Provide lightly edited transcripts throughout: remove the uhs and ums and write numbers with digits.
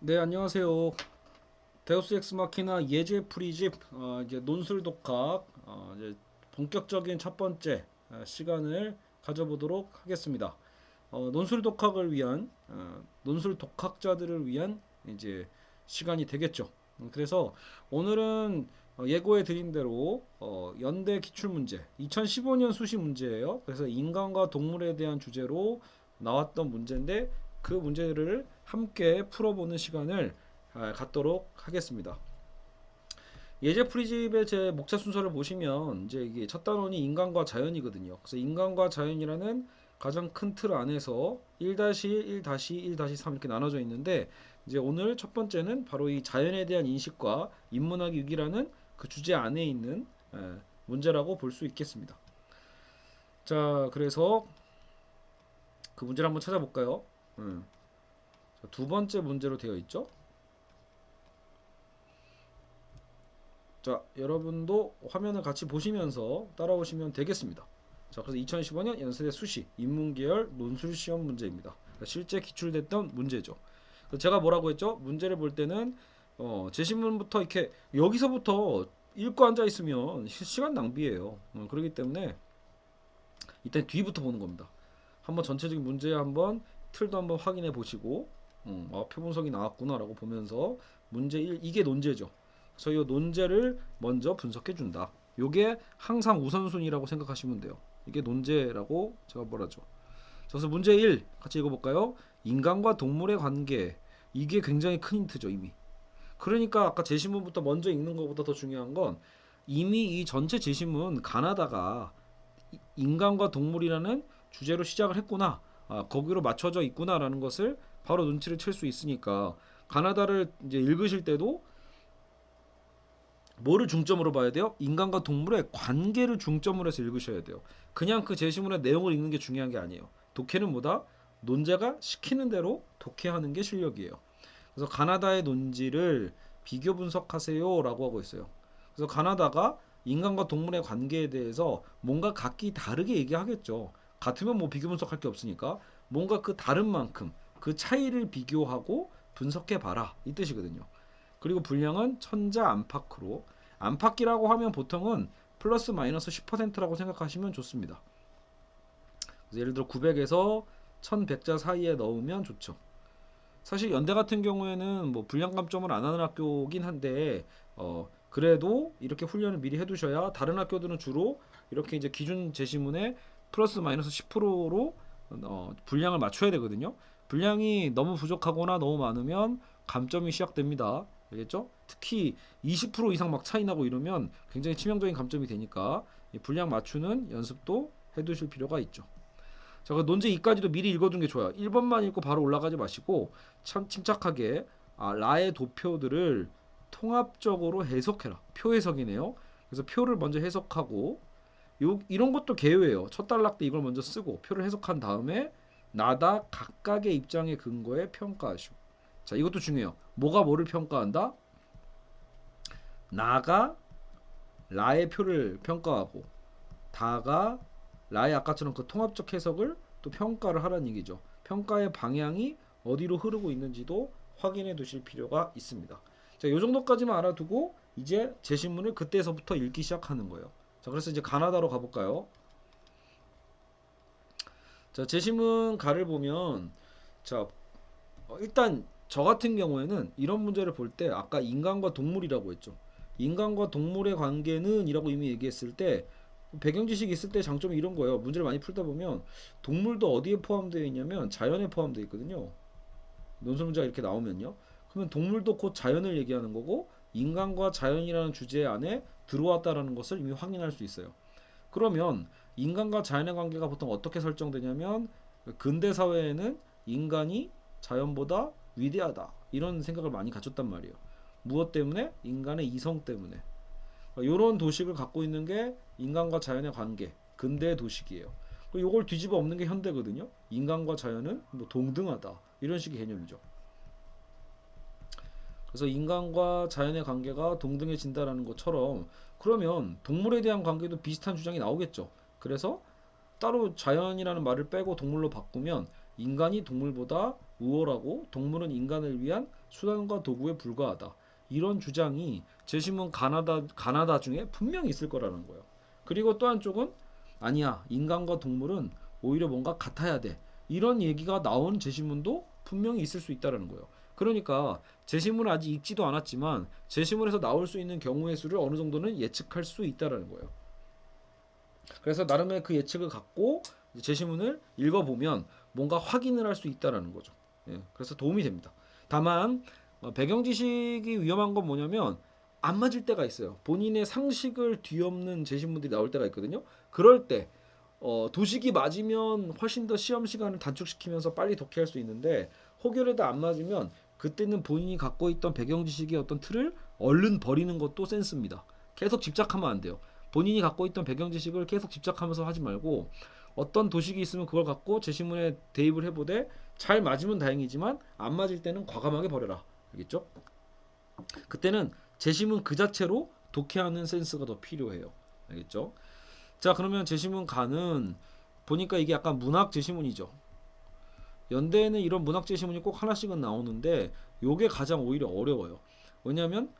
네, 안녕하세요. 데우스 엑스 마키나 예제 풀이집 이제 논술 독학 이제 본격적인 첫 번째 시간을 가져보도록 하겠습니다. 논술 독학을 위한 논술 독학자들을 위한 이제 시간이 되겠죠. 그래서 오늘은 예고해 드린 대로 연대 기출 문제 2015년 수시 문제예요. 그래서 인간과 동물에 대한 주제로 나왔던 문제인데 그 문제를 함께 풀어보는 시간을 갖도록 하겠습니다. 예제 프리집의 제 목차 순서를 보시면 이제 이게 첫 단원이 인간과 자연이거든요. 그래서 인간과 자연이라는 가장 큰 틀 안에서 1-1, 1-1-3 이렇게 나눠져 있는데 이제 오늘 첫 번째는 바로 이 자연에 대한 인식과 인문학 위기라는 그 주제 안에 있는 문제라고 볼 수 있겠습니다. 자, 그래서 그 문제를 한번 찾아볼까요? 두 번째 문제로 되어 있죠. 자, 여러분도 화면을 같이 보시면서 따라오시면 되겠습니다. 자, 그래서 2015년 연세대 수시 인문계열 논술 시험 문제입니다. 실제 기출됐던 문제죠. 제가 뭐라고 했죠? 문제를 볼 때는 제시문부터 이렇게 여기서부터 읽고 앉아 있으면 시간 낭비예요. 그렇기 때문에 일단 뒤부터 보는 겁니다. 한번 전체적인 문제 한번 틀도 한번 확인해 보시고 표분석이 나왔구나라고 보면서 문제 1 이게 논제죠. 그래서 이 논제를 먼저 분석해 준다. 요게 항상 우선순위라고 생각하시면 돼요. 이게 논제라고 제가 뭐라죠. 그래서 문제 1 같이 읽어볼까요? 인간과 동물의 관계. 이게 굉장히 큰 힌트죠 이미. 그러니까 아까 제시문부터 먼저 읽는 것보다 더 중요한 건 이미 이 전체 제시문 가나다가 인간과 동물이라는 주제로 시작을 했구나. 거기로 맞춰져 있구나라는 것을 바로 눈치를 챌 수 있으니까 가나다를 이제 읽으실 때도 뭐를 중점으로 봐야 돼요? 인간과 동물의 관계를 중점으로 해서 읽으셔야 돼요. 그냥 그 제시문의 내용을 읽는 게 중요한 게 아니에요. 독해는 뭐다? 논자가 시키는 대로 독해하는 게 실력이에요. 그래서 가나다의 논지를 비교 분석하세요라고 하고 있어요. 그래서 가나다가 인간과 동물의 관계에 대해서 뭔가 각기 다르게 얘기하겠죠. 같으면 뭐 비교 분석할 게 없으니까 뭔가 그 다른 만큼 그 차이를 비교하고 분석해 봐라 이 뜻이거든요. 그리고 분량은 천자 안팎으로 안팎이라고 하면 보통은 플러스 마이너스 10%라고 생각하시면 좋습니다. 예를 들어 900에서 1100자 사이에 넣으면 좋죠. 사실 연대 같은 경우에는 뭐 분량 감점을 안 하는 학교긴 한데 그래도 이렇게 훈련을 미리 해두셔야 다른 학교들은 주로 이렇게 이제 기준 제시문에 플러스 마이너스 10%로 분량을 맞춰야 되거든요. 분량이 너무 부족하거나 너무 많으면 감점이 시작됩니다. 알겠죠? 특히 20% 이상 막 차이 나고 이러면 굉장히 치명적인 감점이 되니까 이 분량 맞추는 연습도 해두실 필요가 있죠. 자, 그 논제 2까지도 미리 읽어둔 게 좋아요. 1번만 읽고 바로 올라가지 마시고 참 침착하게 라의 도표들을 통합적으로 해석해라. 표 해석이네요. 그래서 표를 먼저 해석하고 이런 것도 개요예요. 첫 단락 때 이걸 먼저 쓰고 표를 해석한 다음에 나다 각각의 입장의 근거에 평가하시오. 자, 이것도 중요해요. 뭐가 뭐를 평가한다? 나가 라의 표를 평가하고 다가 라의 아까처럼 그 통합적 해석을 또 평가를 하라는 얘기죠. 평가의 방향이 어디로 흐르고 있는지도 확인해 두실 필요가 있습니다. 자, 요 정도까지만 알아두고 이제 제시문을 그때서부터 읽기 시작하는 거예요. 자, 그래서 이제 가나다로 가볼까요? 자, 제시문 가를 보면 자, 일단 저 같은 경우에는 이런 문제를 볼 때 아까 인간과 동물이라고 했죠. 인간과 동물의 관계는 이라고 이미 얘기했을 때 배경 지식이 있을 때 장점이 이런 거예요. 문제를 많이 풀다 보면 동물도 어디에 포함되어 있냐면 자연에 포함되어 있거든요. 논술 문제가 이렇게 나오면요. 그러면 동물도 곧 자연을 얘기하는 거고 인간과 자연이라는 주제 안에 들어왔다라는 것을 이미 확인할 수 있어요. 그러면 인간과 자연의 관계가 보통 어떻게 설정되냐면 근대 사회에는 인간이 자연보다 위대하다 이런 생각을 많이 가졌단 말이에요. 무엇 때문에? 인간의 이성 때문에. 이런 도식을 갖고 있는 게 인간과 자연의 관계, 근대의 도식이에요. 이걸 뒤집어 엎는 게 현대거든요. 인간과 자연은 뭐 동등하다 이런 식의 개념이죠. 그래서 인간과 자연의 관계가 동등해진다라는 것처럼 그러면 동물에 대한 관계도 비슷한 주장이 나오겠죠. 그래서 따로 자연이라는 말을 빼고 동물로 바꾸면 인간이 동물보다 우월하고 동물은 인간을 위한 수단과 도구에 불과하다. 이런 주장이 제시문 가나다 중에 분명히 있을 거라는 거예요. 그리고 또 한쪽은 아니야. 인간과 동물은 오히려 뭔가 같아야 돼. 이런 얘기가 나온 제시문도 분명히 있을 수 있다는 거예요. 그러니까 제시문을 아직 읽지도 않았지만 제시문에서 나올 수 있는 경우의 수를 어느 정도는 예측할 수 있다는 거예요. 그래서 나름의 그 예측을 갖고 제시문을 읽어보면 뭔가 확인을 할 수 있다는 거죠. 예, 그래서 도움이 됩니다. 다만 배경 지식이 위험한 건 뭐냐면 안 맞을 때가 있어요. 본인의 상식을 뒤엎는 제시문들이 나올 때가 있거든요. 그럴 때 도식이 맞으면 훨씬 더 시험 시간을 단축시키면서 빨리 독해할 수 있는데 혹여라도 안 맞으면 그때는 본인이 갖고 있던 배경 지식의 어떤 틀을 얼른 버리는 것도 센스입니다. 계속 집착하면 안 돼요. 본인이 갖고 있던 배경 지식을 계속 집착하면서 하지 말고 어떤 도식이 있으면 그걸 갖고 제시문에 대입을 해보되 잘 맞으면 다행이지만 안 맞을 때는 과감하게 버려라. 알겠죠? 그때는 제시문 그 자체로 독해하는 센스가 더 필요해요. 알겠죠? 자, 그러면 제시문 가는 보니까 이게 약간 문학 제시문이죠. 연대에는 이런 문학 제시문이 꼭 하나씩은 나오는데 요게 가장 오히려 어려워요. 왜냐하면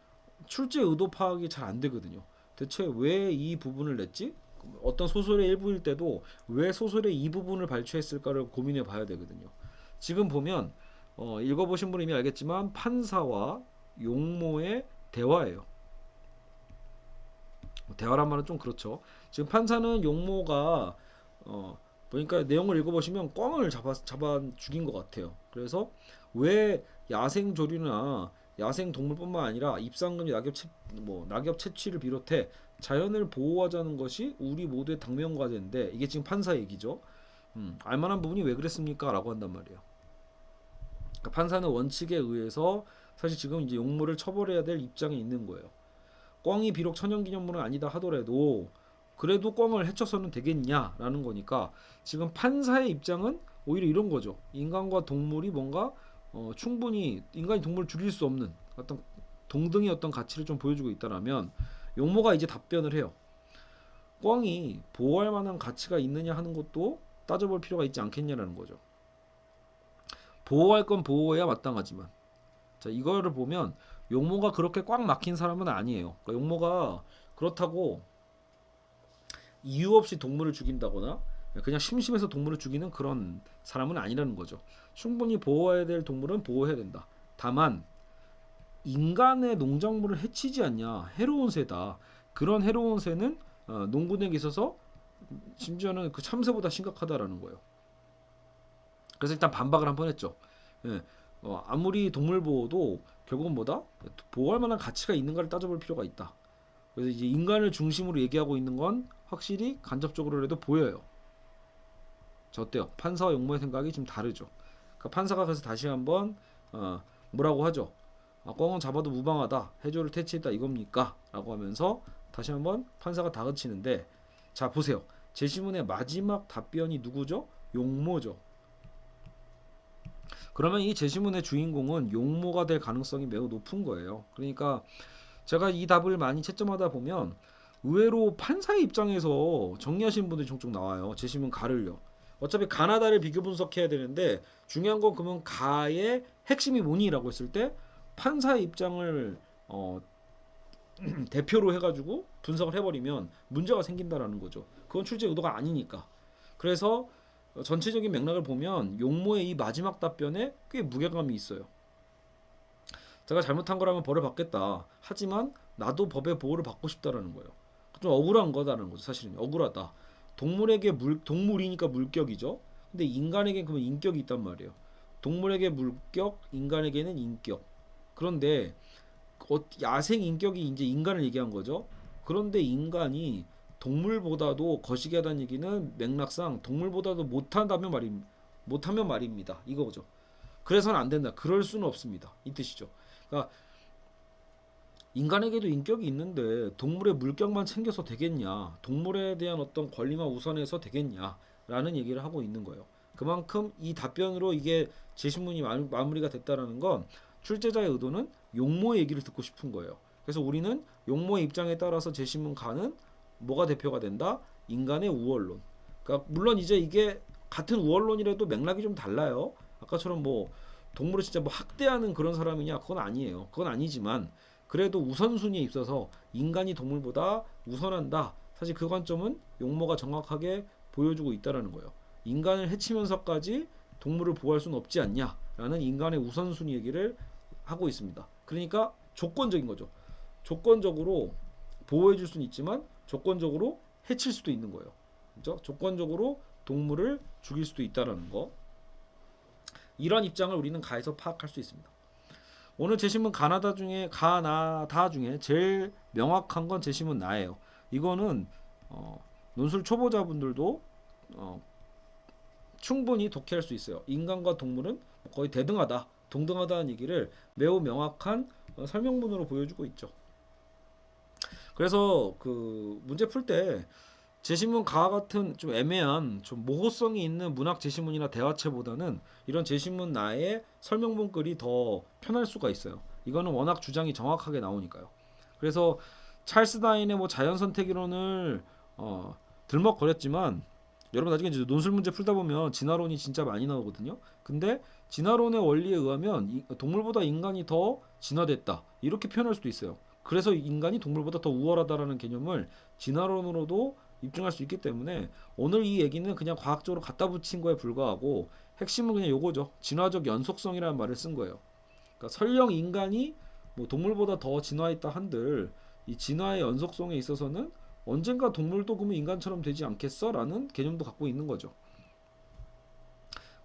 출제 의도 파악이 잘 안 되거든요. 대체 왜 이 부분을 냈지? 어떤 소설의 일부일 때도 왜 소설의 이 부분을 발췌했을까를 고민해 봐야 되거든요. 지금 보면 읽어보신 분은 이미 알겠지만 판사와 용모의 대화예요. 대화란 말은 좀 그렇죠. 지금 판사는 용모가 보니까 내용을 읽어보시면 꿩을 잡아 죽인 것 같아요. 그래서 왜 야생 조류나 야생 동물뿐만 아니라 입상금지 낙엽 채취를 비롯해 자연을 보호하자는 것이 우리 모두의 당면 과제인데 이게 지금 판사 얘기죠. 알만한 부분이 왜 그랬습니까? 라고 한단 말이에요. 그러니까 판사는 원칙에 의해서 사실 지금 이제 용모를 처벌해야 될 입장에 있는 거예요. 꿩이 비록 천연기념물은 아니다 하더라도 그래도 꿩을 해쳐서는 되겠냐라는 거니까 지금 판사의 입장은 오히려 이런 거죠. 인간과 동물이 뭔가 충분히 인간이 동물을 죽일 수 없는 어떤 동등의 어떤 가치를 좀 보여주고 있다라면 용모가 이제 답변을 해요. 꿩이 보호할 만한 가치가 있느냐 하는 것도 따져볼 필요가 있지 않겠냐라는 거죠. 보호할 건 보호해야 마땅하지만 자 이거를 보면 용모가 그렇게 꽉 막힌 사람은 아니에요. 그러니까 용모가 그렇다고 이유 없이 동물을 죽인다거나 그냥 심심해서 동물을 죽이는 그런 사람은 아니라는 거죠. 충분히 보호해야 될 동물은 보호해야 된다. 다만 인간의 농작물을 해치지 않냐 해로운 새다. 그런 해로운 새는 농군에게 있어서 심지어는 그 참새보다 심각하다라는 거예요. 그래서 일단 반박을 한번 했죠. 예, 아무리 동물 보호도 결국은 뭐다? 보호할 만한 가치가 있는가를 따져볼 필요가 있다. 그래서 이제 인간을 중심으로 얘기하고 있는 건 확실히 간접적으로라도 보여요. 자 어때요? 판사와 용모의 생각이 좀 다르죠. 그러니까 판사가 그래서 다시 한번 뭐라고 하죠? 꿩은 잡아도 무방하다. 해조를 퇴치했다 이겁니까? 라고 하면서 다시 한번 판사가 다그치는데 자 보세요. 제시문의 마지막 답변이 누구죠? 용모죠. 그러면 이 제시문의 주인공은 용모가 될 가능성이 매우 높은 거예요. 그러니까 제가 이 답을 많이 채점하다 보면 의외로 판사의 입장에서 정리하시는 분들이 종종 나와요. 제시문 가를요. 어차피 가나다를 비교 분석해야 되는데 중요한 건 그러면 가의 핵심이 뭐니라고 했을 때 판사의 입장을 대표로 해가지고 분석을 해버리면 문제가 생긴다라는 거죠. 그건 출제 의도가 아니니까. 그래서 전체적인 맥락을 보면 용모의 이 마지막 답변에 꽤 무게감이 있어요. 제가 잘못한 거라면 벌을 받겠다. 하지만 나도 법의 보호를 받고 싶다라는 거예요. 좀 억울한 거다라는 거죠. 사실은 억울하다. 동물에게 동물이니까 물격이죠. 근데 인간에게 그러면 인격이 있단 말이에요. 동물에게 물격, 인간에게는 인격. 그런데 야생 인격이 이제 인간을 얘기한 거죠. 그런데 인간이 동물보다도 거시기하다는 얘기는 맥락상 동물보다도 못하면 말입니다. 이거죠. 그래서는 안 된다. 그럴 수는 없습니다. 이 뜻이죠. 그러니까 인간에게도 인격이 있는데 동물의 물격만 챙겨서 되겠냐? 동물에 대한 어떤 권리만 우선해서 되겠냐? 라는 얘기를 하고 있는 거예요. 그만큼 이 답변으로 이게 제시문이 마무리가 됐다라는 건 출제자의 의도는 용모의 얘기를 듣고 싶은 거예요. 그래서 우리는 용모의 입장에 따라서 제시문 가는 뭐가 대표가 된다? 인간의 우월론. 그러니까 물론 이제 이게 같은 우월론이라도 맥락이 좀 달라요. 아까처럼 뭐 동물을 진짜 뭐 학대하는 그런 사람이냐? 그건 아니에요. 그건 아니지만 그래도 우선순위에 있어서 인간이 동물보다 우선한다. 사실 그 관점은 용모가 정확하게 보여주고 있다라는 거예요. 인간을 해치면서까지 동물을 보호할 수는 없지 않냐라는 인간의 우선순위 얘기를 하고 있습니다. 그러니까 조건적인 거죠. 조건적으로 보호해 줄 수는 있지만 조건적으로 해칠 수도 있는 거예요. 그렇죠? 조건적으로 동물을 죽일 수도 있다라는 거. 이런 입장을 우리는 가에서 파악할 수 있습니다. 오늘 제시문 가나다 중에 제일 명확한 건 제시문 나예요. 이거는 논술 초보자분들도 충분히 독해할 수 있어요. 인간과 동물은 거의 대등하다, 동등하다는 얘기를 매우 명확한 설명문으로 보여주고 있죠. 그래서 그 문제 풀 때 제시문 가와 같은 좀 애매한 좀 모호성이 있는 문학 제시문이나 대화체보다는 이런 제시문 나의 설명문 글이 더 편할 수가 있어요. 이거는 워낙 주장이 정확하게 나오니까요. 그래서 찰스 다인의 뭐 자연 선택 이론을 들먹거렸지만 여러분 나중에 이제 논술 문제 풀다 보면 진화론이 진짜 많이 나오거든요. 근데 진화론의 원리에 의하면 동물보다 인간이 더 진화됐다 이렇게 표현할 수도 있어요. 그래서 인간이 동물보다 더 우월하다라는 개념을 진화론으로도 입증할 수 있기 때문에 오늘 이 얘기는 그냥 과학적으로 갖다 붙인 거에 불과하고 핵심은 그냥 요거죠. 진화적 연속성이라는 말을 쓴 거예요. 그러니까 설령 인간이 뭐 동물보다 더 진화했다 한들 이 진화의 연속성에 있어서는 언젠가 동물도 그러면 인간처럼 되지 않겠어? 라는 개념도 갖고 있는 거죠.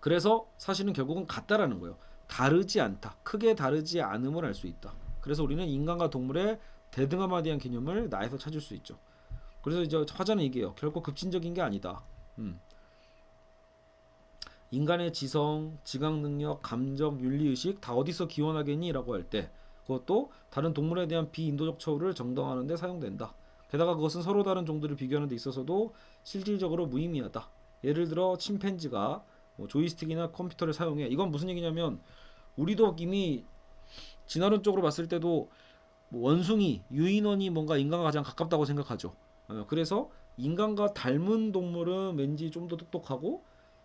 그래서 사실은 결국은 같다라는 거예요. 다르지 않다. 크게 다르지 않음을 알 수 있다. 그래서 우리는 인간과 동물의 대등함에 대한 개념을 나에서 찾을 수 있죠. 그래서 이제 화자는 얘기해요. 결코 급진적인 게 아니다. 인간의 지성, 지각 능력, 감정, 윤리의식 다 어디서 기원하겠니? 라고 할 때 그것도 다른 동물에 대한 비인도적 처우를 정당화하는 데 사용된다. 게다가 그것은 서로 다른 종들을 비교하는 데 있어서도 실질적으로 무의미하다. 예를 들어 침팬지가 뭐 조이스틱이나 컴퓨터를 사용해. 이건 무슨 얘기냐면 우리도 이미 진화론적으로 봤을 때도 뭐 원숭이, 유인원이 뭔가 인간과 가장 가깝다고 생각하죠. 그래서 인간과 닮은 동물은 왠지 좀 더 똑똑하고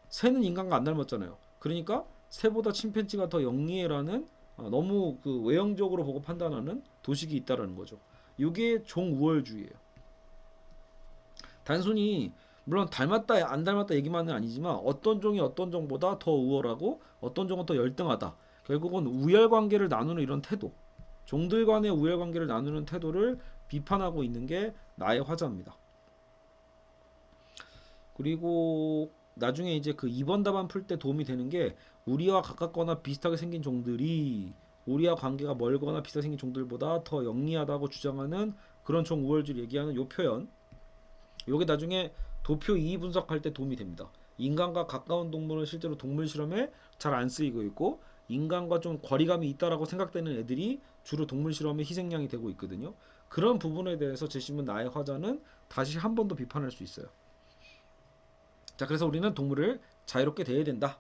새는 인간과 안 닮았잖아요. 그러니까 새보다 침팬지가 더 영리해라는 너무 그 외형적으로 보고 판단하는 도식이 있다라는 거죠. 이게 종우월주의예요. 단순히 물론 닮았다 안 닮았다 얘기만은 아니지만 어떤 종이 어떤 종보다 더 우월하고 어떤 종은 더 열등하다. 결국은 우열 관계를 나누는 이런 태도, 종들 간의 우열 관계를 나누는 태도를 비판하고 있는 게 나의 화자입니다. 그리고 나중에 이제 그 2번 답안 풀 때 도움이 되는 게 우리와 가깝거나 비슷하게 생긴 종들이 우리와 관계가 멀거나 비슷하게 생긴 종들보다 더 영리하다고 주장하는 그런 종 우월주를 얘기하는 요 표현. 요게 나중에 도표 2 분석할 때 도움이 됩니다. 인간과 가까운 동물은 실제로 동물 실험에 잘 안 쓰이고 있고 인간과 좀 거리감이 있다라고 생각되는 애들이 주로 동물 실험의 희생양이 되고 있거든요. 그런 부분에 대해서 제시문 나의 화자는 다시 한 번 더 비판할 수 있어요. 자, 그래서 우리는 동물을 자유롭게 대해야 된다.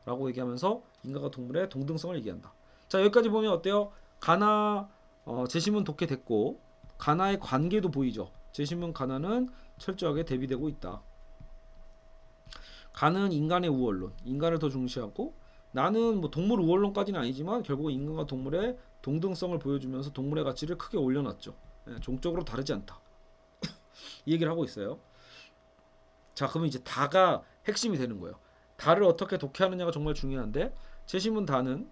라고 얘기하면서 인간과 동물의 동등성을 얘기한다. 자, 여기까지 보면 어때요? 가나 제시문 독해됐고 가나의 관계도 보이죠. 제시문 가나는 철저하게 대비되고 있다. 가는 인간의 우월론, 인간을 더 중시하고 나는 뭐 동물 우월론까지는 아니지만 결국 인간과 동물의 동등성을 보여주면서 동물의 가치를 크게 올려놨죠. 종적으로 다르지 않다. 이 얘기를 하고 있어요. 자, 그러면 이제 다가 핵심이 되는 거예요. 다를 어떻게 독해하느냐가 정말 중요한데 제시문 다는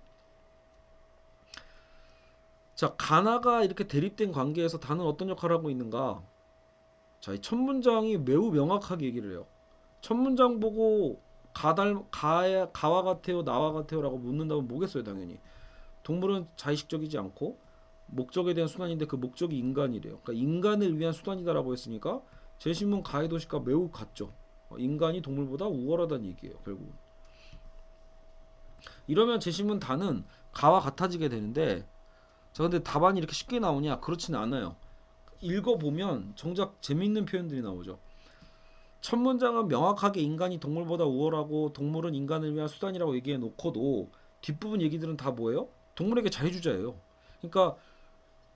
자, 가나가 이렇게 대립된 관계에서 다는 어떤 역할을 하고 있는가? 자, 이 첫 문장이 매우 명확하게 얘기를 해요. 첫 문장 보고 가와 같아요, 나와 같아요라고 묻는다면 뭐겠어요, 당연히. 동물은 자의식적이지 않고 목적에 대한 수단인데 그 목적이 인간이래요. 그러니까 인간을 위한 수단이다라고 했으니까 제시문 가의 도식과 매우 같죠. 인간이 동물보다 우월하다는 얘기예요, 결국은. 이러면 제시문 다는 가와 같아지게 되는데 자, 근데 답안이 이렇게 쉽게 나오냐? 그렇지는 않아요. 읽어보면 정작 재밌는 표현들이 나오죠. 첫 문장은 명확하게 인간이 동물보다 우월하고 동물은 인간을 위한 수단이라고 얘기해 놓고도 뒷부분 얘기들은 다 뭐예요? 동물에게 자유주자예요. 그러니까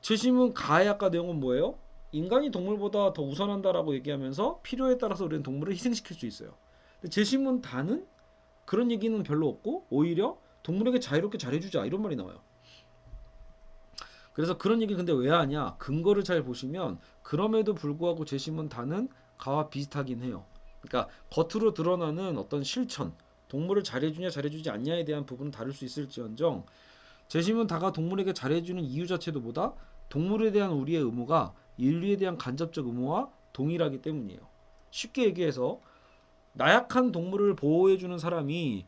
제시문 가의 아까 내용은 뭐예요? 인간이 동물보다 더 우선한다라고 얘기하면서 필요에 따라서 우리는 동물을 희생시킬 수 있어요. 근데 제시문 다는 그런 얘기는 별로 없고 오히려 동물에게 자유롭게 잘해주자 이런 말이 나와요. 그래서 그런 얘기 근데 왜 하냐? 근거를 잘 보시면 그럼에도 불구하고 제시문 다는 가와 비슷하긴 해요. 그러니까 겉으로 드러나는 어떤 실천, 동물을 잘해주냐 잘해주지 않냐에 대한 부분은 다를 수 있을지언정 제시문 다가 동물에게 잘해주는 이유 자체도 보다 동물에 대한 우리의 의무가 인류에 대한 간접적 의무와 동일하기 때문이에요. 쉽게 얘기해서 나약한 동물을 보호해주는 사람이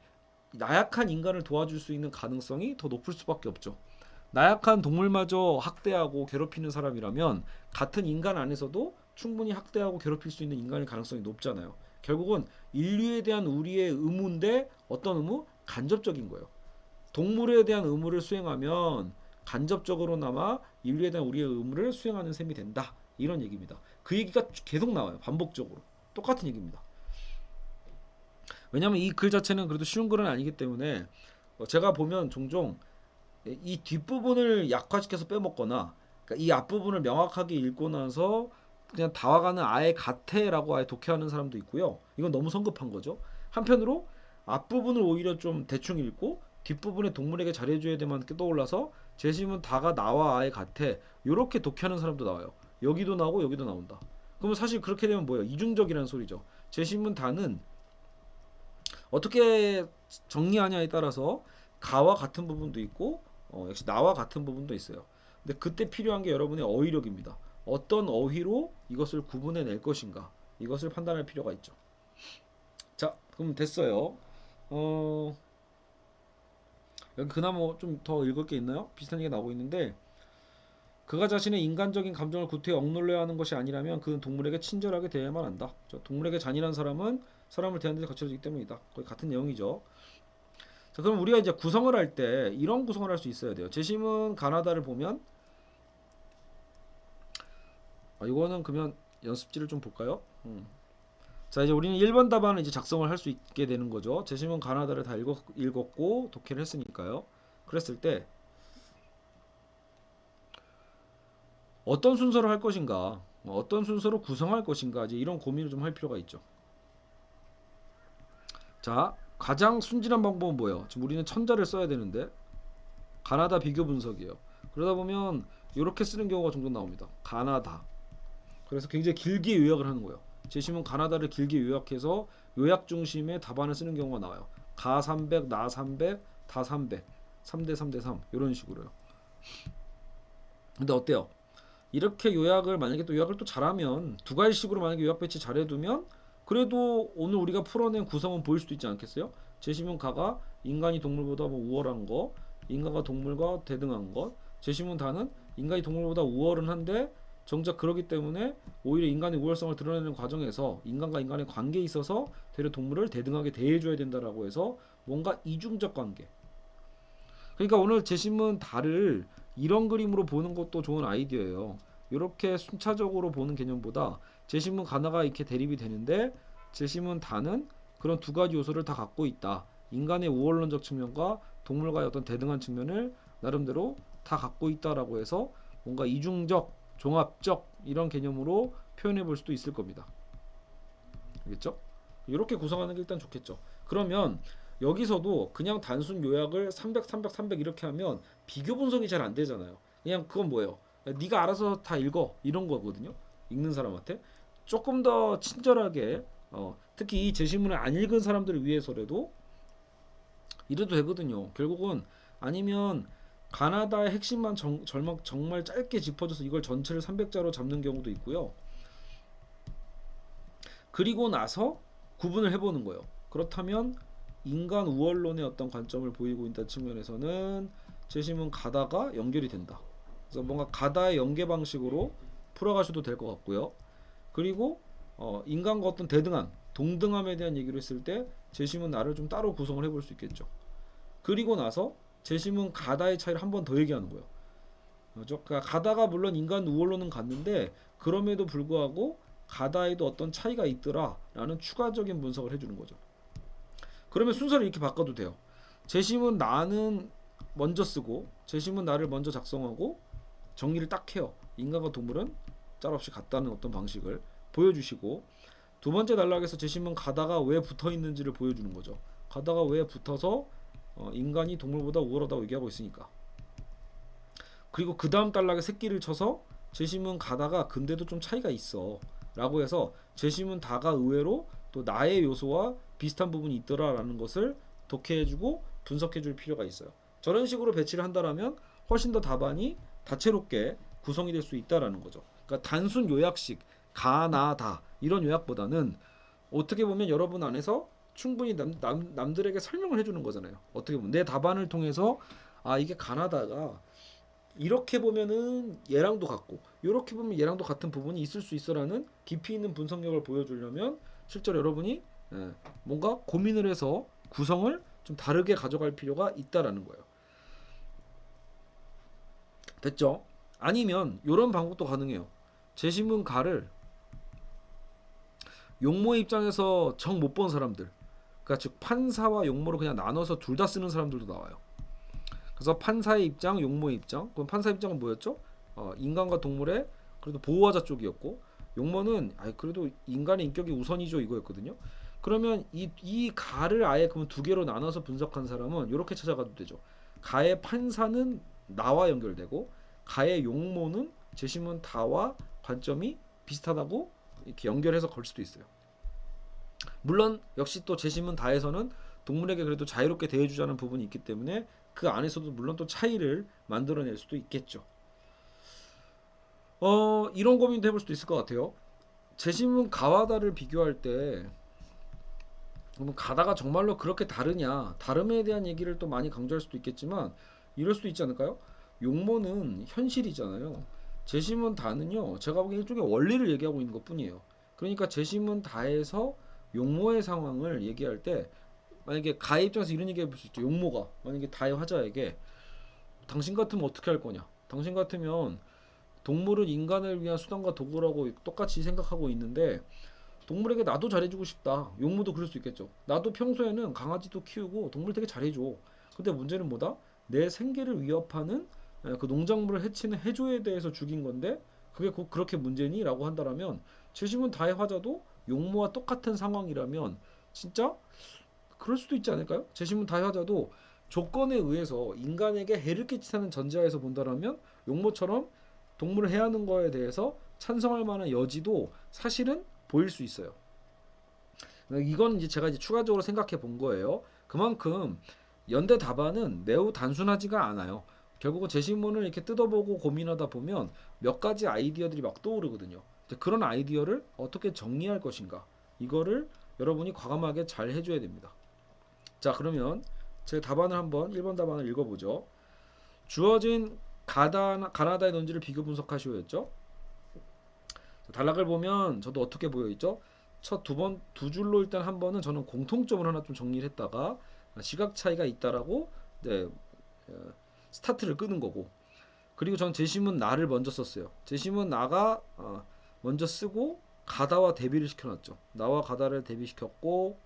나약한 인간을 도와줄 수 있는 가능성이 더 높을 수밖에 없죠. 나약한 동물마저 학대하고 괴롭히는 사람이라면 같은 인간 안에서도 충분히 학대하고 괴롭힐 수 있는 인간일 가능성이 높잖아요. 결국은 인류에 대한 우리의 의무인데 어떤 의무? 간접적인 거예요. 동물에 대한 의무를 수행하면 간접적으로나마 인류에 대한 우리의 의무를 수행하는 셈이 된다. 이런 얘기입니다. 그 얘기가 계속 나와요. 반복적으로. 똑같은 얘기입니다. 왜냐하면 이 글 자체는 그래도 쉬운 글은 아니기 때문에 제가 보면 종종 이 뒷부분을 약화시켜서 빼먹거나 그러니까 이 앞부분을 명확하게 읽고 나서 그냥 다와가는 아예 같애라고 아예 독해하는 사람도 있고요. 이건 너무 성급한 거죠. 한편으로 앞부분을 오히려 좀 대충 읽고 뒷부분에 동물에게 잘해줘야 돼만 떠올라서 제시문 다가 나와 아예 같아 이렇게 독해하는 사람도 나와요. 여기도 나오고 여기도 나온다. 그러면 사실 그렇게 되면 뭐예요? 이중적이라는 소리죠. 제시문 다는 어떻게 정리하냐에 따라서 가와 같은 부분도 있고 역시 나와 같은 부분도 있어요. 근데 그때 필요한 게 여러분의 어휘력입니다. 어떤 어휘로 이것을 구분해낼 것인가 이것을 판단할 필요가 있죠. 자, 그럼 됐어요. 여기 그나마 좀 더 읽을 게 있나요? 비슷한 얘기가 나오고 있는데 그가 자신의 인간적인 감정을 구토에 억눌러야 하는 것이 아니라면 그는 동물에게 친절하게 대해야만 한다. 동물에게 잔인한 사람은 사람을 대하는 데 거쳐지기 때문이다. 거의 같은 내용이죠. 자, 그럼 우리가 이제 구성을 할 때 이런 구성을 할 수 있어야 돼요. 제시문 가나다를 보면 이거는 그러면 연습지를 좀 볼까요? 자, 이제 우리는 1번 답안을 이제 작성을 할 수 있게 되는 거죠. 제시문 가나다를 다 읽었고 독해를 했으니까요. 그랬을 때 어떤 순서로 할 것인가, 어떤 순서로 구성할 것인가 이제 이런 고민을 좀 할 필요가 있죠. 자, 가장 순진한 방법은 뭐예요? 지금 우리는 천자를 써야 되는데 가나다 비교 분석이에요. 그러다 보면 이렇게 쓰는 경우가 종종 나옵니다. 가나다. 그래서 굉장히 길게 요약을 하는 거예요. 제시문 가나다를 길게 요약해서 요약 중심의 답안을 쓰는 경우가 나와요. 가 300, 나 300, 다 300, 3대 3대 3 이런 식으로요. 근데 어때요? 이렇게 요약을 만약에 또 요약을 또 잘하면 두 가지식으로 만약에 요약 배치 잘해두면 그래도 오늘 우리가 풀어낸 구성은 보일 수도 있지 않겠어요? 제시문 가가 인간이 동물보다 뭐 우월한 거, 인간과 동물과 대등한 것, 제시문 다는 인간이 동물보다 우월은 한데 정작 그러기 때문에 오히려 인간의 우월성을 드러내는 과정에서 인간과 인간의 관계에 있어서 되려 동물을 대등하게 대해줘야 된다라고 해서 뭔가 이중적 관계. 그러니까 오늘 제시문 다를 이런 그림으로 보는 것도 좋은 아이디어예요. 이렇게 순차적으로 보는 개념보다 제시문 가나가 이렇게 대립이 되는데 제시문 다는 그런 두 가지 요소를 다 갖고 있다. 인간의 우월론적 측면과 동물과의 어떤 대등한 측면을 나름대로 다 갖고 있다라고 해서 뭔가 이중적, 종합적 이런 개념으로 표현해 볼 수도 있을 겁니다. 알겠죠? 이렇게 구성하는 게 일단 좋겠죠. 그러면 여기서도 그냥 단순 요약을 300, 300, 300 이렇게 하면 비교 분석이 잘 안 되잖아요. 그냥 그건 뭐예요? 네가 알아서 다 읽어 이런 거거든요. 읽는 사람한테 조금 더 친절하게 특히 이 제시문을 안 읽은 사람들을 위해서라도 이래도 되거든요. 결국은 아니면 가나다의 핵심만 정말 짧게 짚어줘서 이걸 전체를 300자로 잡는 경우도 있고요. 그리고 나서 구분을 해보는 거예요. 그렇다면 인간 우월론의 어떤 관점을 보이고 있다는 측면에서는 제시문 가다가 연결이 된다. 그래서 뭔가 가다의 연계 방식으로 풀어가셔도 될 것 같고요. 그리고 인간과 어떤 대등한 동등함에 대한 얘기를 했을 때 제시문 나를 좀 따로 구성을 해볼 수 있겠죠. 그리고 나서 제시문 가다의 차이를 한 번 더 얘기하는 거예요. 그렇죠? 그러니까 가다가 물론 인간 우월론은 같는데 그럼에도 불구하고 가다에도 어떤 차이가 있더라라는 추가적인 분석을 해주는 거죠. 그러면 순서를 이렇게 바꿔도 돼요. 제시문 나는 먼저 쓰고 제시문 나를 먼저 작성하고 정리를 딱 해요. 인간과 동물은 짤없이 같다는 어떤 방식을 보여주시고 두 번째 단락에서 제시문 가다가 왜 붙어 있는지를 보여주는 거죠. 가다가 왜 붙어서 인간이 동물보다 우월하다고 얘기하고 있으니까. 그리고 그 다음 단락에 새끼를 쳐서 재심은 가다가 근데도 좀 차이가 있어 라고 해서 재심은 다가 의외로 또 나의 요소와 비슷한 부분이 있더라라는 것을 독해해주고 분석해줄 필요가 있어요. 저런 식으로 배치를 한다라면 훨씬 더 답안이 다채롭게 구성이 될 수 있다라는 거죠. 그러니까 단순 요약식 가나다 이런 요약보다는 어떻게 보면 여러분 안에서 충분히 남들에게 설명을 해주는 거잖아요. 어떻게 보면 내 답안을 통해서 아 이게 가나다가 이렇게 보면은 얘랑도 같고 이렇게 보면 얘랑도 같은 부분이 있을 수 있어라는 깊이 있는 분석력을 보여주려면 실제로 여러분이 뭔가 고민을 해서 구성을 좀 다르게 가져갈 필요가 있다라는 거예요. 됐죠? 아니면 이런 방법도 가능해요. 제시문 가를 용모의 입장에서 정 못 본 사람들, 그러니까 즉 판사와 용모를 그냥 나눠서 둘 다 쓰는 사람들도 나와요. 그래서 판사의 입장, 용모의 입장. 그럼 판사 입장은 뭐였죠? 인간과 동물의 그래도 보호하자 쪽이었고, 용모는 그래도 인간의 인격이 우선이죠 이거였거든요. 그러면 이 가를 아예 그러면 두 개로 나눠서 분석한 사람은 이렇게 찾아가도 되죠. 가의 판사는 나와 연결되고 가의 용모는 제시문 다와 관점이 비슷하다고 이렇게 연결해서 걸 수도 있어요. 물론 역시 또 제시문 다에서는 동물에게 그래도 자유롭게 대해주자는 부분이 있기 때문에 그 안에서도 물론 또 차이를 만들어낼 수도 있겠죠. 이런 고민도 해볼 수도 있을 것 같아요. 제시문 가와 다를 비교할 때 그러면 가다가 정말로 그렇게 다르냐, 다름에 대한 얘기를 또 많이 강조할 수도 있겠지만 이럴 수도 있지 않을까요? 용모는 현실이잖아요. 제시문 다는요, 제가 보기엔 일종의 원리를 얘기하고 있는 것뿐이에요. 그러니까 제시문 다에서 용모의 상황을 얘기할 때 만약에 가의 입장에서 이런 얘기 해볼 수 있죠. 용모가 만약에 다의 화자에게 당신 같으면 어떻게 할 거냐? 당신 같으면 동물은 인간을 위한 수단과 도구라고 똑같이 생각하고 있는데 동물에게 나도 잘해주고 싶다. 용모도 그럴 수 있겠죠. 나도 평소에는 강아지도 키우고 동물 되게 잘해줘. 근데 문제는 뭐다? 내 생계를 위협하는 그 농작물을 해치는 해조에 대해서 죽인 건데 그게 꼭 그렇게 문제니? 라고 한다면 제시문 다의 화자도 용모와 똑같은 상황이라면 진짜 그럴 수도 있지 않을까요? 제시문 다의 화자도 조건에 의해서 인간에게 해를 끼치는 전제하에서 본다라면 용모처럼 동물을 해하는 거에 대해서 찬성할 만한 여지도 사실은 보일 수 있어요. 이건 이제 제가 추가적으로 생각해 본 거예요. 그만큼 연대 답안은 매우 단순하지가 않아요. 결국은 제시문을 이렇게 뜯어보고 고민하다 보면 몇 가지 아이디어들이 막 떠오르거든요. 그런 아이디어를 어떻게 정리할 것인가, 이거를 여러분이 과감하게 잘 해줘야 됩니다. 자, 그러면 제 답안을 한번 1번 답안을 읽어보죠. 주어진 가나다의 논지를 비교 분석하시오였죠. 단락을 보면 저도 어떻게 보여있죠? 첫 두 줄로 일단 한 번은 저는 공통점을 하나 좀 정리를 했다가 시각 차이가 있다라고 스타트를 끄는 거고, 그리고 전 제시문 나를 먼저 썼어요. 제시문 나가 먼저 쓰고 가다와 대비를 시켜놨죠. 나와 가다를 대비시켰고,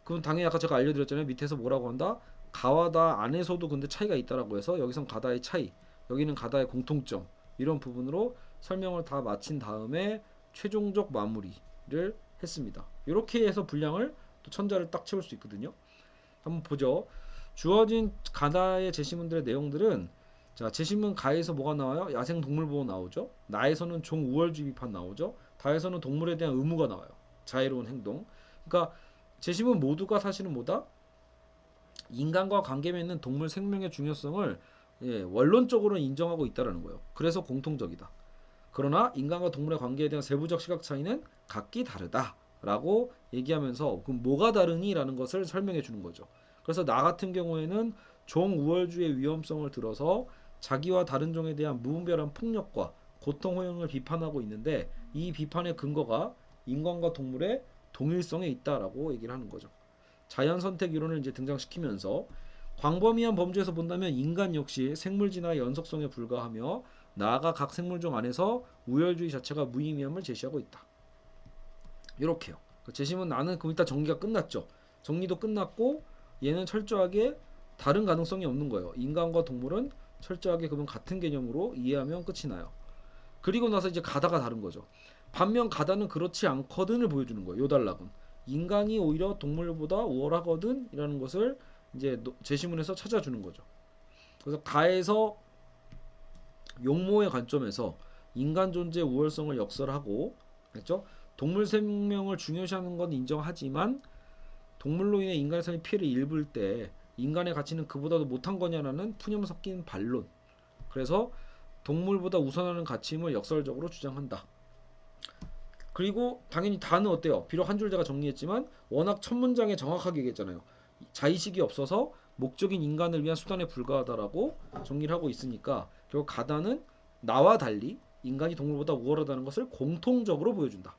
그럼 당연히 아까 제가 알려드렸잖아요. 밑에서 뭐라고 한다? 가와 다 안에서도 근데 차이가 있다라고 해서 여기선 가다의 차이, 여기는 가다의 공통점, 이런 부분으로 설명을 다 마친 다음에 최종적 마무리를 했습니다. 이렇게 해서 분량을 또 천자를 딱 채울 수 있거든요. 한번 보죠. 주어진 가다의 제시문들의 내용들은, 자, 제시문 가에서 뭐가 나와요? 야생 동물 보호 나오죠. 나에서는 종 우월주의 비판 나오죠. 다에서는 동물에 대한 의무가 나와요. 자유로운 행동. 그러니까 제시문 모두가 사실은 뭐다? 인간과 관계 맺는 동물 생명의 중요성을 원론적으로 인정하고 있다라는 거예요. 그래서 공통적이다. 그러나 인간과 동물의 관계에 대한 세부적 시각 차이는 각기 다르다라고 얘기하면서 그럼 뭐가 다르니라는 것을 설명해 주는 거죠. 그래서 나 같은 경우에는 종 우월주의 위험성을 들어서 자기와 다른 종에 대한 무분별한 폭력과 고통 허용을 비판하고 있는데, 이 비판의 근거가 인간과 동물의 동일성에 있다라고 얘기를 하는 거죠. 자연 선택 이론을 이제 등장시키면서 광범위한 범주에서 본다면 인간 역시 생물 진화의 연속성에 불과하며 나아가 각 생물종 안에서 우열주의 자체가 무의미함을 제시하고 있다. 이렇게요. 제시문 나는 그럼 일단 정리가 끝났죠. 정리도 끝났고 얘는 철저하게 다른 가능성이 없는 거예요. 인간과 동물은 철저하게 그러면 같은 개념으로 이해하면 끝이 나요. 그리고 나서 이제 가다가 다른 거죠. 반면 가다는 그렇지 않거든을 보여주는 거예요. 요 단락은 인간이 오히려 동물보다 우월하거든 이라는 것을 이제 제시문에서 찾아주는 거죠. 그래서 가에서 용모의 관점에서 인간 존재의 우월성을 역설하고, 그렇죠? 동물 생명을 중요시하는 건 인정하지만 동물로 인해 인간의 삶이 피해를 입을 때 인간의 가치는 그보다도 못한 거냐라는 푸념 섞인 반론. 그래서 동물보다 우선하는 가치임을 역설적으로 주장한다. 그리고 당연히 다는 어때요? 비록 한 줄 제가 정리했지만 워낙 첫 문장에 정확하게 얘기했잖아요. 자의식이 없어서 목적인 인간을 위한 수단에 불과하다라고 정리를 하고 있으니까 결국 가다는 나와 달리 인간이 동물보다 우월하다는 것을 공통적으로 보여준다.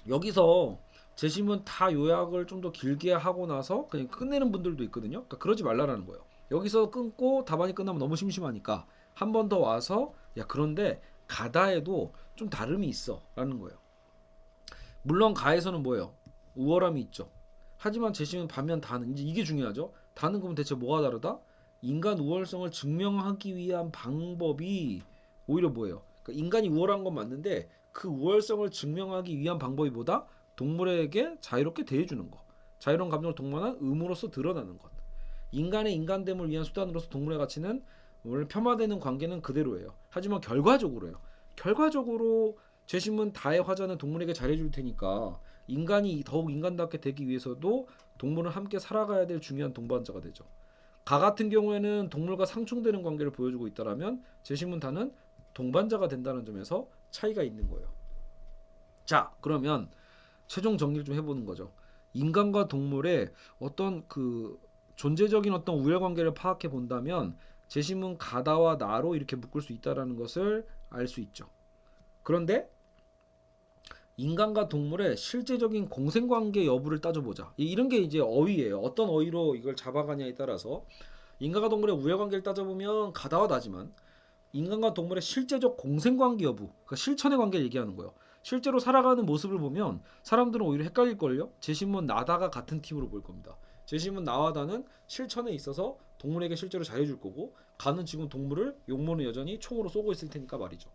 여기서 재심은 다 요약을 좀 더 길게 하고 나서 그냥 끝내는 분들도 있거든요. 그러니까 그러지 말라라는 거예요. 여기서 끊고 답안이 끝나면 너무 심심하니까 한 번 더 와서 야 그런데 가다에도 좀 다름이 있어 라는 거예요. 물론 가에서는 뭐예요? 우월함이 있죠. 하지만 재심은 반면 다는 이제 이게 중요하죠. 다는 그럼 대체 뭐가 다르다? 인간 우월성을 증명하기 위한 방법이 오히려 뭐예요? 그러니까 인간이 우월한 건 맞는데 그 우월성을 증명하기 위한 방법이 뭐다? 동물에게 자유롭게 대해주는 것. 자유로운 감정을 동반한 의무로서 드러나는 것. 인간의 인간됨을 위한 수단으로서 동물의 가치는 원래 폄하되는 관계는 그대로예요. 하지만 결과적으로 재심은 다의 화자는 동물에게 잘해줄 테니까 인간이 더욱 인간답게 되기 위해서도 동물은 함께 살아가야 될 중요한 동반자가 되죠. 가 같은 경우에는 동물과 상충되는 관계를 보여주고 있다라면 재심은 다는 동반자가 된다는 점에서 차이가 있는 거예요. 자, 그러면 최종 정리를 좀 해보는 거죠. 인간과 동물의 어떤 그 존재적인 어떤 우열 관계를 파악해 본다면 재심은 가다와 나로 이렇게 묶을 수 있다라는 것을 알 수 있죠. 그런데 인간과 동물의 실제적인 공생관계 여부를 따져보자. 이런 게 이제 어휘예요. 어떤 어휘로 이걸 잡아가냐에 따라서 인간과 동물의 우열관계를 따져보면 가다와 나지만 인간과 동물의 실제적 공생관계 여부, 그러니까 실천의 관계를 얘기하는 거예요. 실제로 살아가는 모습을 보면 사람들은 오히려 헷갈릴걸요. 재심은 나다가 같은 팀으로 보일 겁니다. 재심은 나와 다는 실천에 있어서 동물에게 실제로 잘해줄 거고 가는 지금 동물을 용모는 여전히 총으로 쏘고 있을 테니까 말이죠.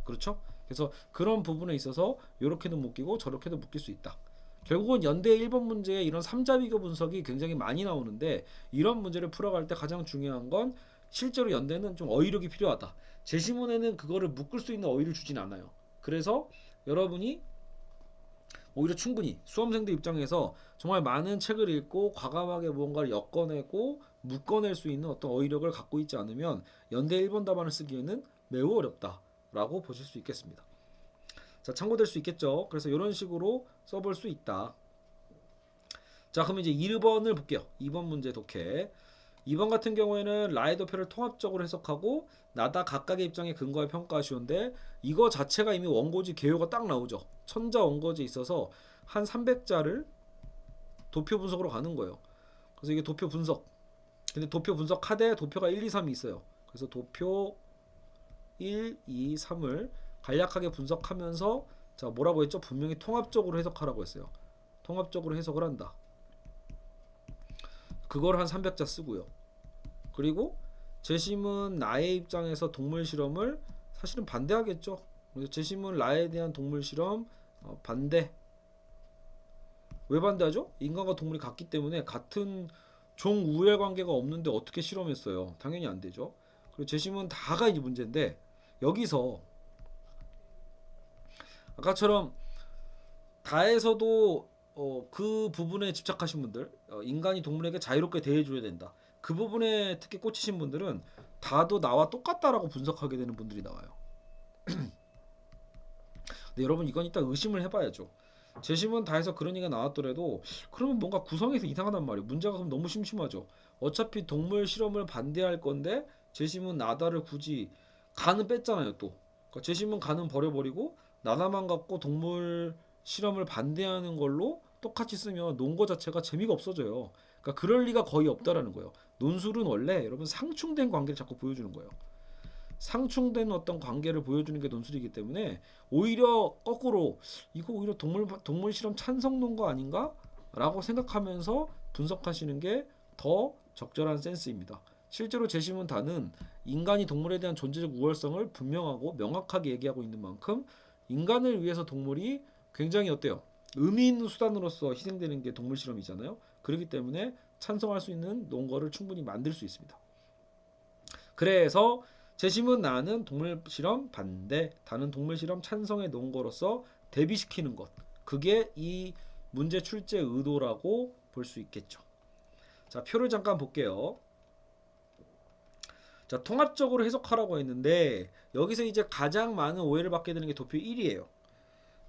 그렇죠? 그래서 그런 부분에 있어서 이렇게도 묶이고 저렇게도 묶일 수 있다. 결국은 연대 1번 문제에 이런 3자 비교 분석이 굉장히 많이 나오는데 이런 문제를 풀어갈 때 가장 중요한 건 실제로 연대는 좀 어휘력이 필요하다. 제시문에는 그거를 묶을 수 있는 어휘를 주진 않아요. 그래서 여러분이 오히려 충분히 수험생들 입장에서 정말 많은 책을 읽고 과감하게 무언가를 엮어내고 묶어낼 수 있는 어떤 어휘력을 갖고 있지 않으면 연대 1번 답안을 쓰기에는 매우 어렵다라고 보실 수 있겠습니다. 자, 참고될 수 있겠죠. 그래서 이런 식으로 써볼 수 있다. 자, 그럼 이제 2번을 볼게요. 2번 문제 독해. 2번 같은 경우에는 라의 도표를 통합적으로 해석하고 나다 각각의 입장에 근거해 평가하시오인데 이거 자체가 이미 원고지 개요가 딱 나오죠. 천자 원고지에 있어서 한 300자를 도표 분석으로 가는 거예요. 그래서 이게 도표 분석. 근데 도표 분석 하되 도표가 1, 2, 3이 있어요. 그래서 도표 1, 2, 3을 간략하게 분석하면서 자 뭐라고 했죠? 분명히 통합적으로 해석하라고 했어요. 통합적으로 해석을 한다. 그걸 한 300자 쓰고요. 그리고 재심은 나의 입장에서 동물 실험을 사실은 반대하겠죠. 그래서 재심은 나에 대한 동물 실험 반대. 왜 반대하죠? 인간과 동물이 같기 때문에 같은 종 우열 관계가 없는데 어떻게 실험했어요? 당연히 안 되죠. 그리고 재심은 다가 이제 문제인데 여기서 아까처럼 다에서도 그 부분에 집착하신 분들 인간이 동물에게 자유롭게 대해줘야 된다. 그 부분에 특히 꽂히신 분들은 다도 나와 똑같다라고 분석하게 되는 분들이 나와요. 근데 여러분 이건 이따 의심을 해봐야죠. 재심은 다해서 그런 얘기가 나왔더라도 그러면 뭔가 구성에서 이상하단 말이에요. 문제가 그럼 너무 심심하죠. 어차피 동물 실험을 반대할 건데 재심은 나다를 굳이 가는 뺐잖아요 또. 그러니까 재심은 가는 버려버리고 나다만 갖고 동물 실험을 반대하는 걸로 똑같이 쓰면 논거 자체가 재미가 없어져요. 그러니까 그럴 리가 거의 없다라는 거예요. 논술은 원래 여러분 상충된 관계를 자꾸 보여주는 거예요. 상충된 어떤 관계를 보여주는 게 논술이기 때문에 오히려 거꾸로 이거 오히려 동물 실험 찬성 논거 아닌가? 라고 생각하면서 분석하시는 게 더 적절한 센스입니다. 실제로 재심은 다는 인간이 동물에 대한 존재적 우월성을 분명하고 명확하게 얘기하고 있는 만큼 인간을 위해서 동물이 굉장히 어때요? 의미 있는 수단으로서 희생되는 게 동물 실험이잖아요. 그렇기 때문에 찬성할 수 있는 논거를 충분히 만들 수 있습니다. 그래서 재심은 나는 동물 실험 반대, 다는 동물 실험 찬성의 논거로서 대비시키는 것. 그게 이 문제 출제 의도라고 볼 수 있겠죠. 자, 표를 잠깐 볼게요. 자, 통합적으로 해석하라고 했는데 여기서 이제 가장 많은 오해를 받게 되는 게 도표 1이에요.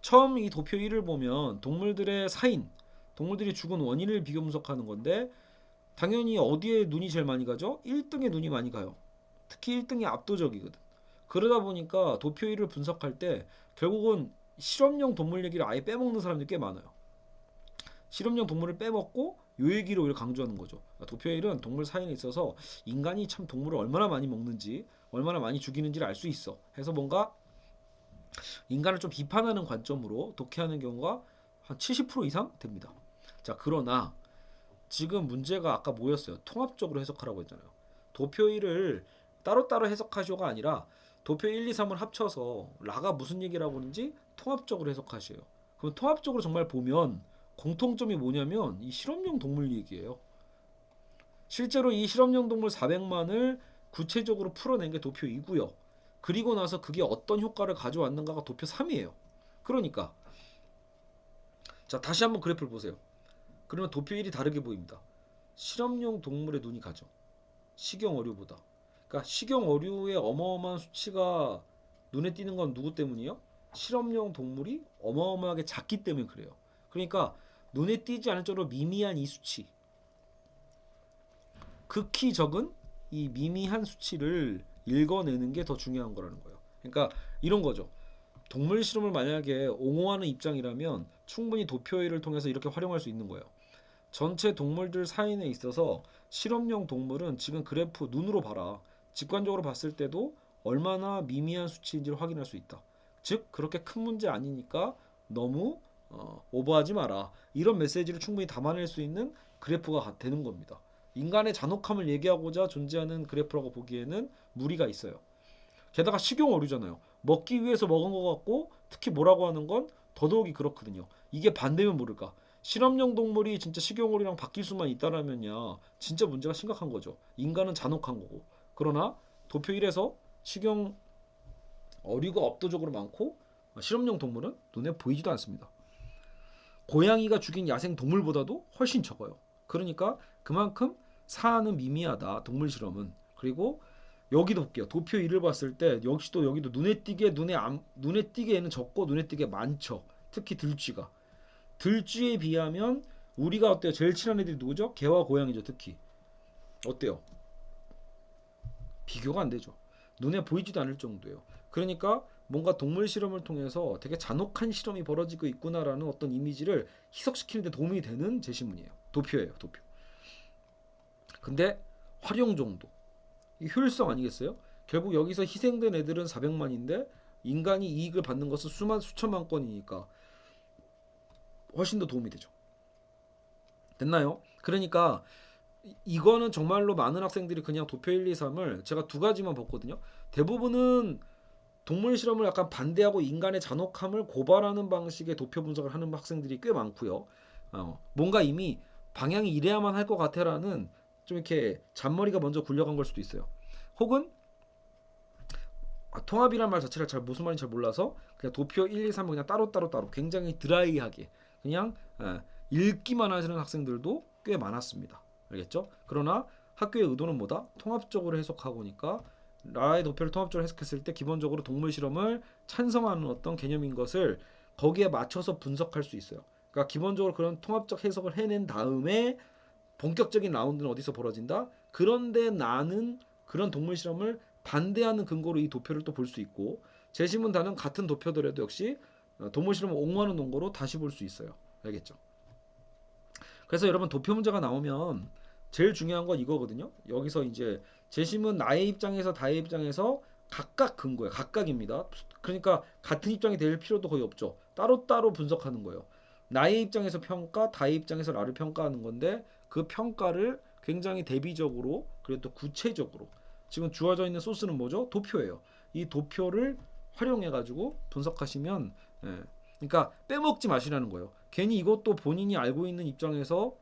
처음 이 도표 1을 보면 동물들의 사인, 동물들이 죽은 원인을 비교 분석하는 건데 당연히 어디에 눈이 제일 많이 가죠? 1등에 눈이 많이 가요. 특히 1등이 압도적이거든. 그러다 보니까 도표 1을 분석할 때 결국은 실험용 동물 얘기를 아예 빼먹는 사람들이 꽤 많아요. 실험용 동물을 빼먹고 요 얘기를 오히려 강조하는 거죠. 도표 1은 동물 사인에 있어서 인간이 참 동물을 얼마나 많이 먹는지, 얼마나 많이 죽이는지를 알 수 있어. 해서 뭔가 인간을 좀 비판하는 관점으로 독해하는 경우가 한 70% 이상 됩니다. 자, 그러나 지금 문제가 아까 뭐였어요? 통합적으로 해석하라고 했잖아요. 도표 1을 따로따로 해석하시오가 아니라 도표 1, 2, 3을 합쳐서 라가 무슨 얘기라고 하는지 통합적으로 해석하셔요. 그럼 통합적으로 정말 보면 공통점이 뭐냐면 이 실험용 동물 얘기예요. 실제로 이 실험용 동물 400만을 구체적으로 풀어낸 게 도표 2고요. 그리고 나서 그게 어떤 효과를 가져왔는가가 도표 3이에요. 그러니까 자, 다시 한번 그래프를 보세요. 그러면 도표 1이 다르게 보입니다. 실험용 동물의 눈이 가죠. 식용 어류보다. 그러니까 식용 어류의 어마어마한 수치가 눈에 띄는 건 누구 때문이요? 실험용 동물이 어마어마하게 작기 때문에 그래요. 그러니까 눈에 띄지 않을 정도로 미미한 이 수치, 극히 적은 이 미미한 수치를 읽어내는 게 더 중요한 거라는 거예요. 그러니까 이런 거죠. 동물 실험을 만약에 옹호하는 입장이라면 충분히 도표일을 통해서 이렇게 활용할 수 있는 거예요. 전체 동물들 사인에 있어서 실험용 동물은 지금 그래프 눈으로 봐라. 직관적으로 봤을 때도 얼마나 미미한 수치인지를 확인할 수 있다. 즉 그렇게 큰 문제 아니니까 너무 오버하지 마라. 이런 메시지를 충분히 담아낼 수 있는 그래프가 되는 겁니다. 인간의 잔혹함을 얘기하고자 존재하는 그래프라고 보기에는 무리가 있어요. 게다가 식용 어류잖아요. 먹기 위해서 먹은 것 같고 특히 뭐라고 하는 건 더더욱이 그렇거든요. 이게 반대면 모를까. 실험용 동물이 진짜 식용 어류랑 바뀔 수만 있다라면야 진짜 문제가 심각한 거죠. 인간은 잔혹한 거고. 그러나 도표 1에서 식용 어류가 압도적으로 많고 실험용 동물은 눈에 보이지도 않습니다. 고양이가 죽인 야생 동물보다도 훨씬 적어요. 그러니까 그만큼 사안은 미미하다. 동물 실험은. 그리고 여기도 볼게요. 도표 1을 봤을 때 역시 또 여기도 눈에 띄게에는 적고 눈에 띄게 많죠. 특히 들쥐가. 들쥐에 비하면 우리가 어때요? 제일 친한 애들이 누구죠? 개와 고양이죠. 특히. 어때요? 비교가 안 되죠. 눈에 보이지도 않을 정도예요. 그러니까 뭔가 동물 실험을 통해서 되게 잔혹한 실험이 벌어지고 있구나라는 어떤 이미지를 희석시키는 데 도움이 되는 제시문이에요. 도표예요. 도표. 근데 활용 정도. 이 효율성 아니겠어요? 결국 여기서 희생된 애들은 400만인데 인간이 이익을 받는 것은 수천만 건이니까 훨씬 더 도움이 되죠. 됐나요? 그러니까 이거는 정말로 많은 학생들이 그냥 도표 1, 2, 3을 제가 두 가지만 봤거든요. 대부분은 동물 실험을 약간 반대하고 인간의 잔혹함을 고발하는 방식의 도표 분석을 하는 학생들이 꽤 많고요. 뭔가 이미 방향이 이래야만 할 것 같아라는 좀 이렇게 잔머리가 먼저 굴려간 걸 수도 있어요. 혹은 통합이란 말 자체를 잘 무슨 말인지 잘 몰라서 그냥 도표 1, 2, 3을 그냥 따로 굉장히 드라이하게 그냥 읽기만 하시는 학생들도 꽤 많았습니다. 알겠죠? 그러나 학교의 의도는 뭐다? 통합적으로 해석하고니까 라의 도표를 통합적으로 해석했을 때 기본적으로 동물 실험을 찬성하는 어떤 개념인 것을 거기에 맞춰서 분석할 수 있어요. 그러니까 기본적으로 그런 통합적 해석을 해낸 다음에 본격적인 라운드는 어디서 벌어진다? 그런데 나는 그런 동물 실험을 반대하는 근거로 이 도표를 또 볼 수 있고 제시문 단은 같은 도표더라도 역시 동물 실험을 옹호하는 논거로 다시 볼 수 있어요. 알겠죠? 그래서 여러분 도표 문제가 나오면 제일 중요한 건 이거거든요. 여기서 이제 재심은 나의 입장에서 다의 입장에서 각각 근거예요. 각각입니다. 그러니까 같은 입장이 될 필요도 거의 없죠. 따로따로 분석하는 거예요. 나의 입장에서 평가, 다의 입장에서 나를 평가하는 건데 그 평가를 굉장히 대비적으로 그리고 또 구체적으로 지금 주어져 있는 소스는 뭐죠? 도표예요. 이 도표를 활용해 가지고 분석하시면 그러니까 빼먹지 마시라는 거예요. 괜히 이것도 본인이 알고 있는 입장에서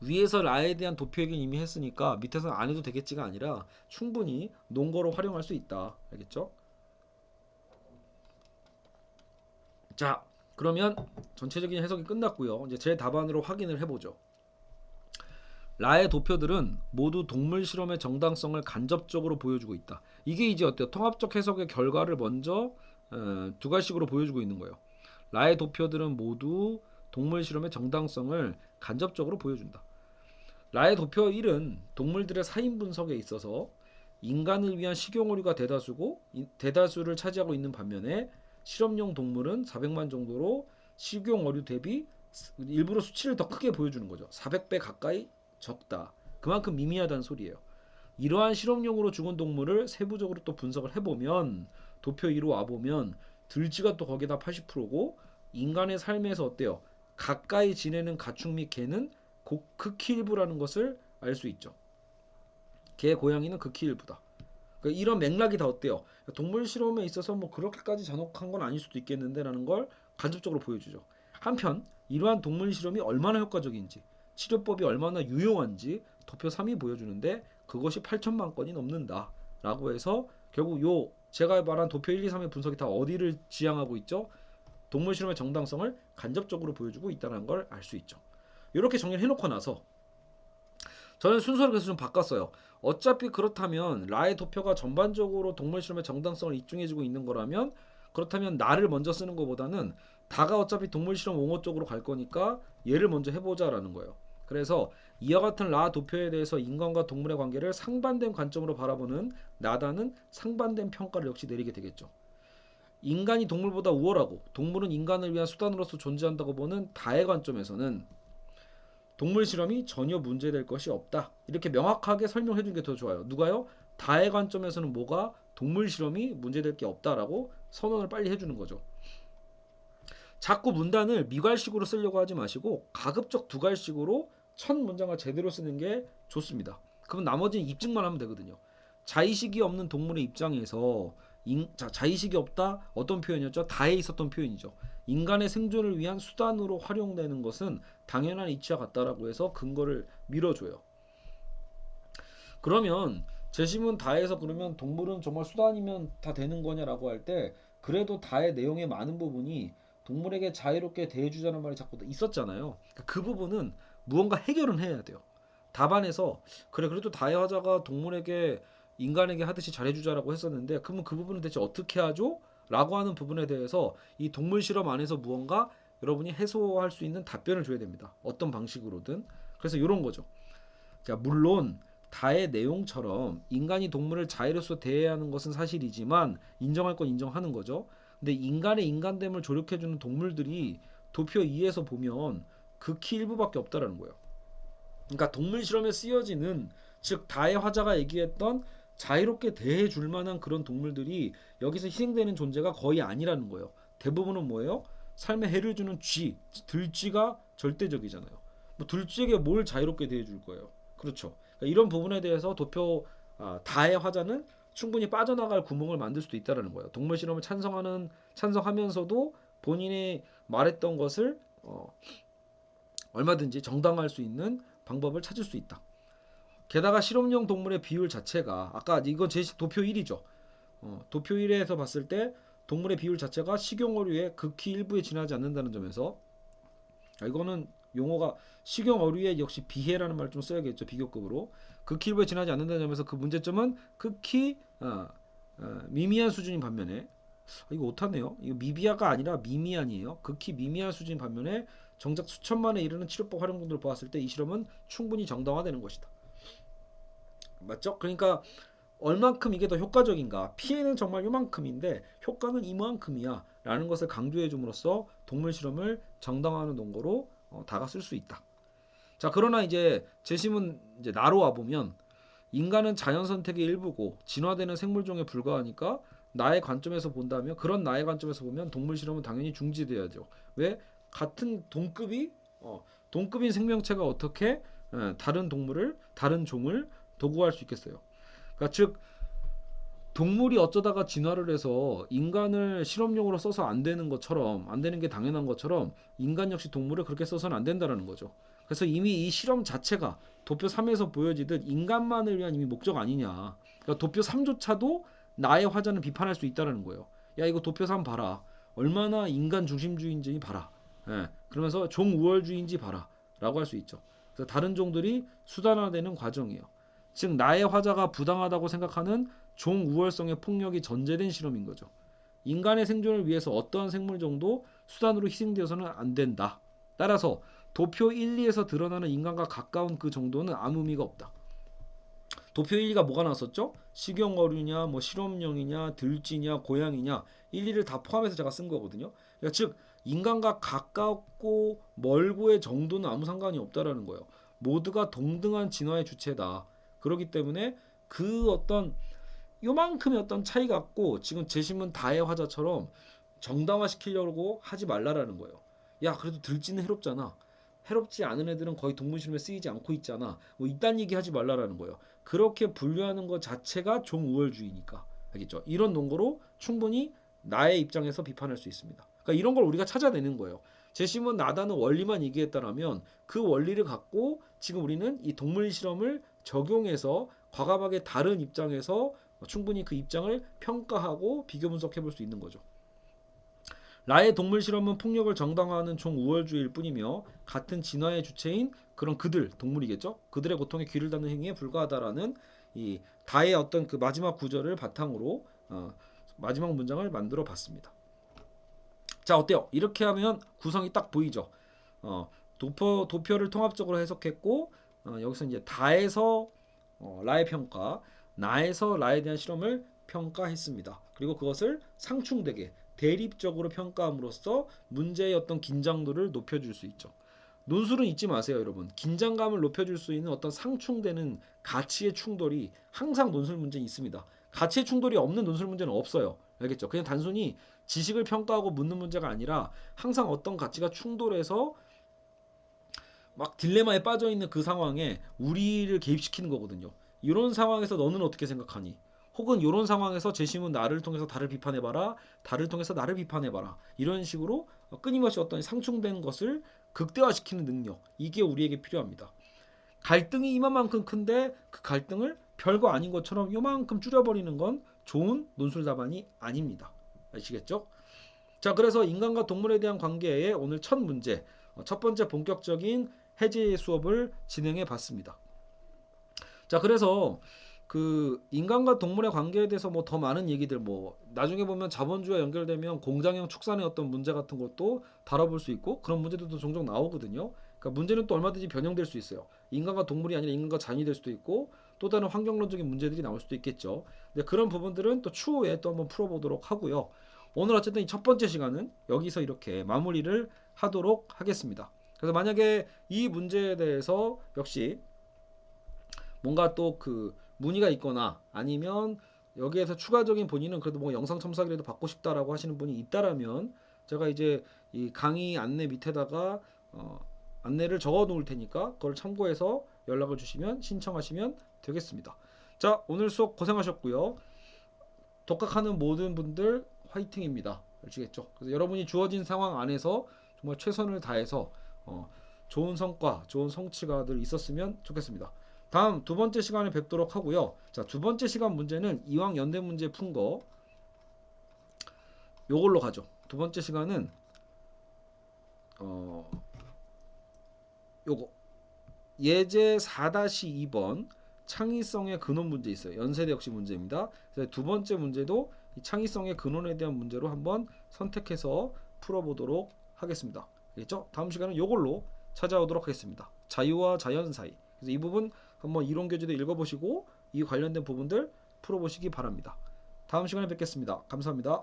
위에서 라에 대한 도표 얘기를 이미 했으니까 밑에서는 안 해도 되겠지가 아니라 충분히 논거로 활용할 수 있다. 알겠죠? 자, 그러면 전체적인 해석이 끝났고요. 이제 제 답안으로 확인을 해보죠. 라의 도표들은 모두 동물 실험의 정당성을 간접적으로 보여주고 있다. 이게 이제 어때요? 통합적 해석의 결과를 먼저 두 가지식으로 보여주고 있는 거예요. 라의 도표들은 모두 동물 실험의 정당성을 간접적으로 보여준다. 라의 도표 1은 동물들의 사인 분석에 있어서 인간을 위한 식용 오류가 대다수를 차지하고 있는 반면에 실험용 동물은 400만 정도로 식용 오류 대비 일부러 수치를 더 크게 보여주는 거죠. 400배 가까이 적다. 그만큼 미미하다는 소리예요. 이러한 실험용으로 죽은 동물을 세부적으로 또 분석을 해보면 도표 2로 와보면 들쥐가 또 거기다 80%고 인간의 삶에서 어때요? 가까이 지내는 가축 및 개는 극히 일부라는 것을 알 수 있죠. 개, 고양이는 극히 일부다. 그러니까 이런 맥락이 다 어때요? 동물 실험에 있어서 뭐 그렇게까지 잔혹한 건 아닐 수도 있겠는데라는 걸 간접적으로 보여주죠. 한편 이러한 동물 실험이 얼마나 효과적인지, 치료법이 얼마나 유용한지 도표 3이 보여주는데 그것이 8천만 건이 넘는다라고 해서 결국 요 제가 말한 도표 1, 2, 3의 분석이 다 어디를 지향하고 있죠? 동물 실험의 정당성을 간접적으로 보여주고 있다는 걸 알 수 있죠. 이렇게 정리를 해놓고 나서 저는 순서를 그래서 좀 바꿨어요. 어차피 그렇다면 라의 도표가 전반적으로 동물 실험의 정당성을 입증해주고 있는 거라면 그렇다면 나를 먼저 쓰는 것보다는 다가 어차피 동물 실험 옹호 쪽으로 갈 거니까 얘를 먼저 해보자라는 거예요. 그래서 이와 같은 라 도표에 대해서 인간과 동물의 관계를 상반된 관점으로 바라보는 나다는 상반된 평가를 역시 내리게 되겠죠. 인간이 동물보다 우월하고 동물은 인간을 위한 수단으로서 존재한다고 보는 다의 관점에서는 동물 실험이 전혀 문제될 것이 없다. 이렇게 명확하게 설명해 주는 게 더 좋아요. 누가요? 다의 관점에서는 뭐가 동물 실험이 문제될 게 없다라고 선언을 빨리 해주는 거죠. 자꾸 문단을 미괄식으로 쓰려고 하지 마시고 가급적 두괄식으로 첫 문장을 제대로 쓰는 게 좋습니다. 그럼 나머지는 입증만 하면 되거든요. 자의식이 없는 동물의 입장에서 자의식이 없다 어떤 표현이었죠? 다에 있었던 표현이죠. 인간의 생존을 위한 수단으로 활용되는 것은 당연한 이치와 같다라고 해서 근거를 밀어줘요. 그러면 재심은 다에서 그러면 동물은 정말 수단이면 다 되는 거냐라고 할 때 그래도 다의 내용의 많은 부분이 동물에게 자유롭게 대해주자는 말이 자꾸 있었잖아요. 그 부분은 무언가 해결은 해야 돼요. 답안에서 그래 그래도 다의 화자가 동물에게 인간에게 하듯이 잘해주자라고 했었는데 그러면 그 부분은 대체 어떻게 하죠? 라고 하는 부분에 대해서 이 동물 실험 안에서 무언가 여러분이 해소할 수 있는 답변을 줘야 됩니다. 어떤 방식으로든. 그래서 이런 거죠. 자, 물론 다의 내용처럼 인간이 동물을 자유로서 대해야 하는 것은 사실이지만 인정할 건 인정하는 거죠. 근데 인간의 인간됨을 조력해주는 동물들이 도표 2에서 보면 극히 일부밖에 없다라는 거예요. 그러니까 동물 실험에 쓰여지는 즉 다의 화자가 얘기했던 자유롭게 대해줄 만한 그런 동물들이 여기서 희생되는 존재가 거의 아니라는 거예요. 대부분은 뭐예요? 삶에 해를 주는 들쥐가 절대적이잖아요. 뭐 들쥐에게 뭘 자유롭게 대해줄 거예요. 그렇죠. 그러니까 이런 부분에 대해서 도표 다의 화자는 충분히 빠져나갈 구멍을 만들 수도 있다라는 거예요. 동물 실험을 찬성하면서도 본인이 말했던 것을 얼마든지 정당화할 수 있는 방법을 찾을 수 있다. 게다가 실험용 동물의 비율 자체가 아까 이건 제 도표 1이죠. 도표 1에서 봤을 때 동물의 비율 자체가 식용어류의 극히 일부에 지나지 않는다는 점에서 이거는 용어가 식용어류의 역시 비해라는 말을 좀 써야겠죠. 비교급으로 극히 일부에 지나지 않는다는 점에서 그 문제점은 극히 미미한 수준인 반면에 이거 오타네요. 이거 미비아가 아니라 미미한이에요. 극히 미미한 수준인 반면에 정작 수천만에 이르는 치료법 활용 정도를 보았을 때 이 실험은 충분히 정당화되는 것이다. 맞죠? 그러니까 얼만큼 이게 더 효과적인가? 피해는 정말 요만큼인데 효과는 이만큼이야 라는 것을 강조해 줌으로써 동물 실험을 정당화하는 논거로 다가 쓸 수 있다. 자, 그러나 이제 재심은 이제 나로 와보면 인간은 자연 선택의 일부고 진화되는 생물종에 불과하니까 나의 관점에서 본다면 그런 나의 관점에서 보면 동물 실험은 당연히 중지돼야죠. 왜? 같은 동급인 생명체가 어떻게 다른 종을 도구화할 수 있겠어요. 그러니까 즉 동물이 어쩌다가 진화를 해서 인간을 실험용으로 써서 안 되는 것처럼, 안 되는 게 당연한 것처럼 인간 역시 동물을 그렇게 써서는 안 된다라는 거죠. 그래서 이미 이 실험 자체가 도표 3에서 보여지듯 인간만을 위한 이미 목적 아니냐. 그러니까 도표 3조차도 나의 화자는 비판할 수 있다라는 거예요. 야, 이거 도표 3 봐라. 얼마나 인간 중심주의인지 봐라. 예, 그러면서 종우월주의인지 봐라. 라고 할 수 있죠. 그래서 다른 종들이 수단화되는 과정이에요. 즉 나의 화자가 부당하다고 생각하는 종우월성의 폭력이 전제된 실험인 거죠. 인간의 생존을 위해서 어떠한 생물종도 수단으로 희생되어서는 안 된다. 따라서 도표 1, 2에서 드러나는 인간과 가까운 그 정도는 아무 의미가 없다. 도표 1, 2가 뭐가 나왔었죠? 식용어류냐, 뭐 실험용이냐, 들쥐냐, 고양이냐 1, 2를 다 포함해서 제가 쓴 거거든요. 그러니까 즉 인간과 가깝고 멀고의 정도는 아무 상관이 없다라는 거예요. 모두가 동등한 진화의 주체다. 그렇기 때문에 그 어떤 요만큼의 어떤 차이 갖고 지금 재심은 다의 화자처럼 정당화시키려고 하지 말라라는 거예요. 야, 그래도 들쥐는 해롭잖아. 해롭지 않은 애들은 거의 동물 실험에 쓰이지 않고 있잖아. 뭐 이딴 얘기 하지 말라라는 거예요. 그렇게 분류하는 것 자체가 종우월주의니까. 알겠죠? 이런 논거로 충분히 나의 입장에서 비판할 수 있습니다. 그러니까 이런 걸 우리가 찾아내는 거예요. 재심은 나다는 원리만 얘기했다라면 그 원리를 갖고 지금 우리는 이 동물 실험을 적용해서 과감하게 다른 입장에서 충분히 그 입장을 평가하고 비교 분석해 볼 수 있는 거죠. 라의 동물 실험은 폭력을 정당화하는 종우월주의일 뿐이며 같은 진화의 주체인 그런 그들, 동물이겠죠? 그들의 고통에 귀를 닫는 행위에 불과하다라는 이 다의 어떤 그 마지막 구절을 바탕으로 마지막 문장을 만들어 봤습니다. 자, 어때요? 이렇게 하면 구성이 딱 보이죠? 도표를 통합적으로 해석했고 여기서 이제 다에서 라의 평가, 나에서 라에 대한 실험을 평가했습니다. 그리고 그것을 상충되게 대립적으로 평가함으로써 문제의 어떤 긴장도를 높여줄 수 있죠. 논술은 잊지 마세요, 여러분. 긴장감을 높여줄 수 있는 어떤 상충되는 가치의 충돌이 항상 논술 문제는 있습니다. 가치의 충돌이 없는 논술 문제는 없어요. 알겠죠? 그냥 단순히 지식을 평가하고 묻는 문제가 아니라 항상 어떤 가치가 충돌해서 막 딜레마에 빠져 있는 그 상황에 우리를 개입시키는 거거든요. 이런 상황에서 너는 어떻게 생각하니? 혹은 이런 상황에서 재심은 나를 통해서 나를 비판해봐라, 나를 통해서 나를 비판해봐라. 이런 식으로 끊임없이 어떤 상충된 것을 극대화시키는 능력, 이게 우리에게 필요합니다. 갈등이 이만큼 큰데 그 갈등을 별거 아닌 것처럼 요만큼 줄여버리는 건 좋은 논술 답안이 아닙니다. 아시겠죠? 자, 그래서 인간과 동물에 대한 관계의 오늘 첫 문제, 첫 번째 본격적인 해제 수업을 진행해 봤습니다. 자, 그래서 그 인간과 동물의 관계에 대해서 뭐 더 많은 얘기들, 뭐 나중에 보면 자본주의와 연결되면 공장형 축산의 어떤 문제 같은 것도 다뤄볼 수 있고 그런 문제들도 종종 나오거든요. 그러니까 문제는 또 얼마든지 변형될 수 있어요. 인간과 동물이 아니라 인간과 자연이 될 수도 있고 또 다른 환경론적인 문제들이 나올 수도 있겠죠. 근데 그런 부분들은 또 추후에 또 한번 풀어보도록 하고요. 오늘 어쨌든 이 첫 번째 시간은 여기서 이렇게 마무리를 하도록 하겠습니다. 그래서 만약에 이 문제에 대해서 역시 뭔가 또 그 문의가 있거나 아니면 여기에서 추가적인 본인은 그래도 뭐 영상 첨삭이라도 받고 싶다라고 하시는 분이 있다라면 제가 이제 이 강의 안내 밑에다가 안내를 적어 놓을 테니까 그걸 참고해서 연락을 주시면 신청하시면 되겠습니다. 자, 오늘 수업 고생하셨고요. 독학하는 모든 분들 화이팅입니다. 아시겠죠? 그래서 여러분이 주어진 상황 안에서 정말 최선을 다해서 좋은 성과, 좋은 성취가 늘 있었으면 좋겠습니다. 다음 두 번째 시간에 뵙도록 하고요. 자, 두 번째 시간 문제는 이왕 연대 문제 푼 거 요걸로 가죠. 두 번째 시간은 요거 예제 4-2번 창의성의 근원 문제 있어요. 연세대 역시 문제입니다. 그래서 두 번째 문제도 이 창의성의 근원에 대한 문제로 한번 선택해서 풀어보도록 하겠습니다. 알겠죠? 다음 시간은 요걸로 찾아오도록 하겠습니다. 자유와 자연 사이. 그래서 이 부분 한번 이론 교재도 읽어보시고 이 관련된 부분들 풀어보시기 바랍니다. 다음 시간에 뵙겠습니다. 감사합니다.